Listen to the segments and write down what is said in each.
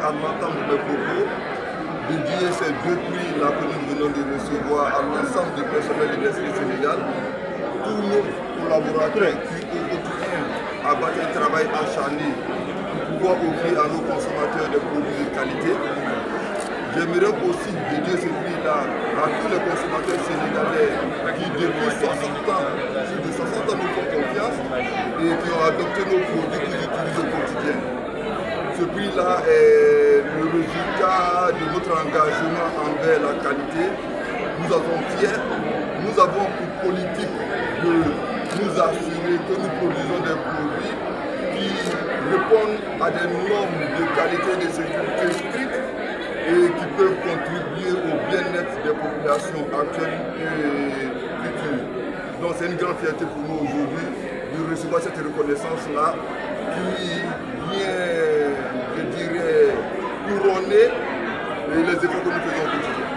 à l'entendre mes propos, de dire ces 2 prix-là que nous venons de recevoir à l'ensemble du personnel de l'Institut Sénégal, tous nos collaborateurs qui au quotidien abattent un travail acharné pour pouvoir offrir à nos consommateurs des produits de qualité. J'aimerais aussi dédier ce prix-là à tous les consommateurs sénégalais qui depuis 60 ans, plus de 60 ans nous font confiance et qui ont adopté nos produits qu'ils utilisent au quotidien. Ce prix-là est le résultat de notre engagement envers la qualité. Nous avons fiers, nous avons pour politique de nous assurer que nous produisons des produits qui répondent à des normes de qualité et de sécurité strictes et qui peuvent contribuer au bien-être des populations actuelles et futures. Donc c'est une grande fierté pour nous aujourd'hui de recevoir cette reconnaissance-là qui vient, je dirais, couronner les efforts que nous faisons au quotidien.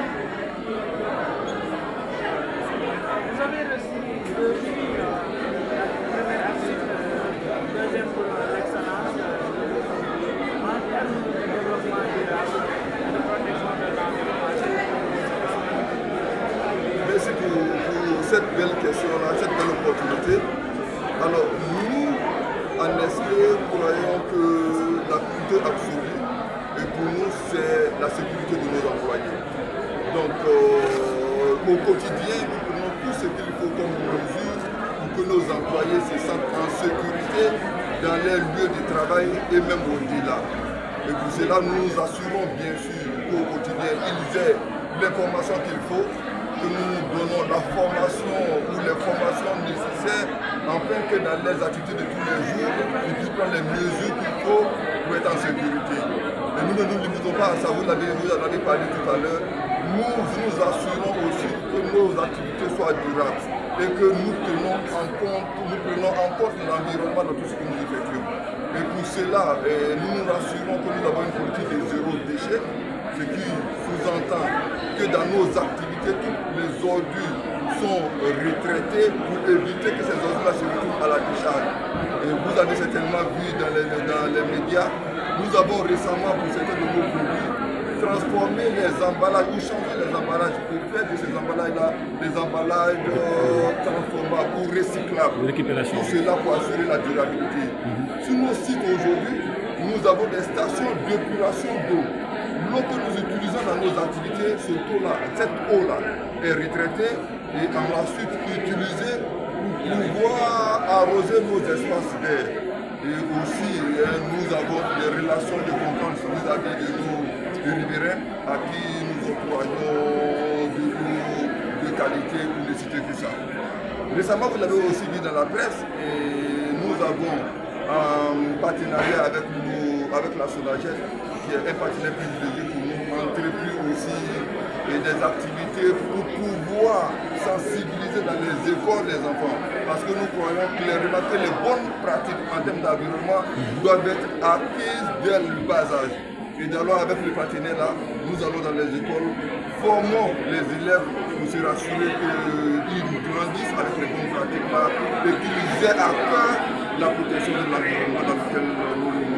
Vous avez reçu le prix de la première article, deuxième pour l'excellence en termes de développement durable et de protection de l'environnement. Merci pour cette belle question-là, cette belle opportunité. Alors nous, en Nestlé, croyons que la priorité absolue, et pour nous, c'est la sécurité de nos employés. Donc au quotidien, nous prenons tout ce qu'il faut comme mesure pour que nos employés se sentent en sécurité dans les lieux de travail et même au-delà. Et pour cela, nous nous assurons bien sûr qu'au quotidien, ils aient l'information qu'il faut, que nous donnons la formation ou les formations nécessaires afin que dans les activités de tous les jours, ils puissent prendre les mesures qu'il faut pour être en sécurité. Et nous ne nous limitons pas à ça, vous en avez parlé tout à l'heure. Nous nous assurons aussi que nos activités soient durables et que nous prenons en compte l'environnement dans tout ce que nous effectuons. Et pour cela, nous nous assurons que nous avons une politique de zéro déchet, ce qui sous-entend que dans nos activités, toutes les ordures sont retraitées pour éviter que ces ordures-là se retrouvent à la décharge. Et vous avez certainement vu dans les médias, nous avons récemment, pour certains de nos produits, transformé les emballages ou changé les emballages pour faire de ces emballages-là des emballages transformables ou recyclables. Tout cela pour assurer la durabilité. Sur nos sites aujourd'hui, nous avons des stations d'épuration d'eau. L'eau que nous utilisons dans nos activités, cette eau-là est retraitée et ensuite utilisée pour pouvoir arroser nos espaces verts. Et aussi, nous avons des relations de confiance vis-à-vis de nos riverains à qui nous octroyons de l'eau de qualité pour ne citer que ça. Récemment, vous l'avez aussi vu dans la presse et nous avons un partenariat avec la SONAGED qui est un partenaire privilégié pour nous, entrepris aussi et des activités pour pouvoir sensibiliser dans les écoles des enfants. Parce que nous croyons clairement que les bonnes pratiques en termes d'environnement doivent être acquises dès le bas âge. Et d'alors avec le partenaire là, nous allons dans les écoles, formons les élèves pour se rassurer qu'ils grandissent avec les bonnes pratiques là et qu'ils aient à cœur la protection de l'environnement dans lequel nous